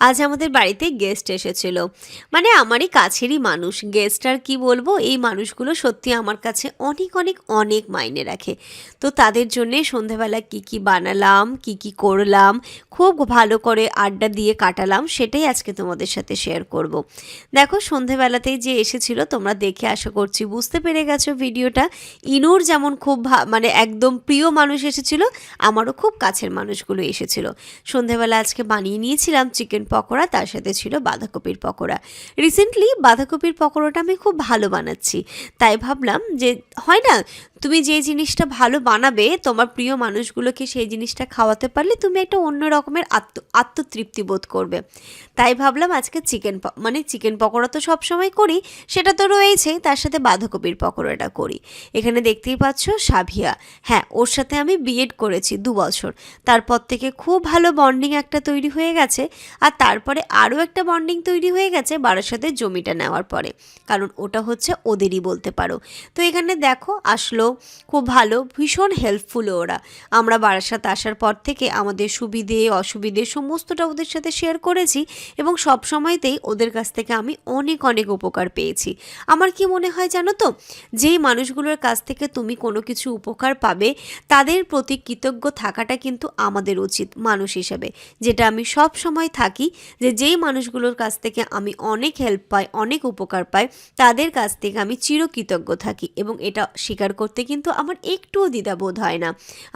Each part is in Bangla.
আজ আমাদের বাড়িতে গেস্ট এসেছিল, মানে আমারই কাছেরই মানুষ। গেস্ট আর কি বলবো, এই মানুষগুলো সত্যি আমার কাছে অনেক অনেক অনেক মাইনে রাখে। তো তাদের জন্যে সন্ধেবেলা কি কি বানালাম, কি কি করলাম, খুব ভালো করে আড্ডা দিয়ে কাটালাম, সেটাই আজকে তোমাদের সাথে শেয়ার করব। দেখো, সন্ধেবেলাতেই যে এসেছিল, তোমরা দেখে আশা করছি বুঝতে পেরে গেছো ভিডিওটা। ইনুর যেমন খুব মানে একদম প্রিয় মানুষ এসেছিল, আমারও খুব কাছের মানুষগুলো এসেছিল। সন্ধেবেলা আজকে বানিয়ে নিয়েছিলাম চিকেন পকোড়া, তার সাথে ছিল বাঁধাকপির পকোড়া। রিসেন্টলি বাঁধাকপির পকোড়াটা আমি খুব ভালো বানাচ্ছি, তাই ভাবলাম যে হয় না, তুমি যে জিনিসটা ভালো বানাবে তোমার প্রিয় মানুষগুলোকে সেই জিনিসটা খাওয়াতে পারলে তুমি একটা অন্য রকমের আত্মতৃপ্তি বোধ করবে। তাই ভাবলাম আজকে চিকেন পকোড়া তো সবসময় করি, সেটা তো রয়েছেই, তার সাথে বাঁধাকপির পকোড়াটা করি। এখানে দেখতেই পাচ্ছ সাভিয়া, হ্যাঁ ওর সাথে আমি বিএড করেছি 2 বছর। তারপর থেকে খুব ভালো বন্ডিং একটা তৈরি হয়ে গেছে। আর তারপরে আরও একটা বন্ডিং তৈরি হয়ে গেছে বারাসাতের জমিটা নেওয়ার পরে, কারণ ওটা হচ্ছে ওদেরই বলতে পারো। তো এখানে দেখো আসলো, খুব ভালো, ভীষণ হেল্পফুলও ওরা। আমরা বারাসাত আসার পর থেকে আমাদের সুবিধে অসুবিধে সমস্তটা ওদের সাথে শেয়ার করেছি, এবং সব সময়তেই ওদের কাছ থেকে আমি অনেক অনেক উপকার পেয়েছি। আমার কি মনে হয় জানো তো, যেই মানুষগুলোর কাছ থেকে তুমি কোনো কিছু উপকার পাবে তাদের প্রতি কৃতজ্ঞ থাকাটা কিন্তু আমাদের উচিত মানুষ হিসেবে। যেটা আমি সব সময় থাকি, যে যেই মানুষগুলোর কাছ থেকে আমি অনেক হেল্প পাই, অনেক উপকার পাই, তাদের কাছ থেকে আমি চিরকৃতজ্ঞ থাকি, এবং এটা স্বীকার করতে কিন্তু আমার একটুও দ্বিধাবোধ হয় না।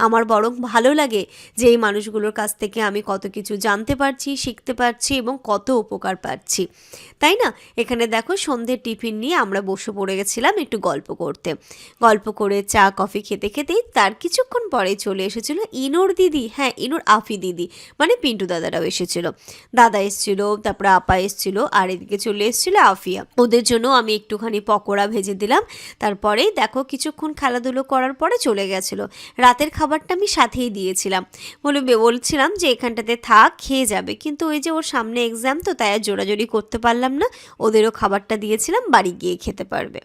আমার বরং ভালো লাগে যে এই মানুষগুলোর কাছ থেকে আমি কত কিছু জানতে পারছি, শিখতে পারছি, এবং কত উপকার পাচ্ছি, তাই না? এখানে দেখো সন্ধ্যের টিফিন নিয়ে আমরা বসে পড়ে গেছিলাম একটু গল্প করতে। গল্প করে চা কফি খেতে খেতেই তার কিছুক্ষণ পরেই চলে এসেছিল ইনুর দিদি, হ্যাঁ ইনুর আফি দিদি, মানে পিন্টু দাদারাও এসেছিল। দাদা এসেছিল, তারপরে আপা এসেছিল, আর এদিকে চলে এসেছিল আফিয়া। ওদের জন্য আমি একটুখানি পকোড়া ভেজে দিলাম। তারপরেই দেখো কিছুক্ষণ খেলাধুলো করার পরে চলে গেছিলো। রাতের খাবারটা আমি সাথেই দিয়েছিলাম, বলছিলাম যে এখানটাতে থাক, খেয়ে যাবে, কিন্তু ওই যে ওর সামনে এক্সাম, তো তাই আর জোরাজোরি করতে পারলাম না। ওদেরও খাবারটা দিয়েছিলাম, বাড়ি গিয়ে খেতে পারবে।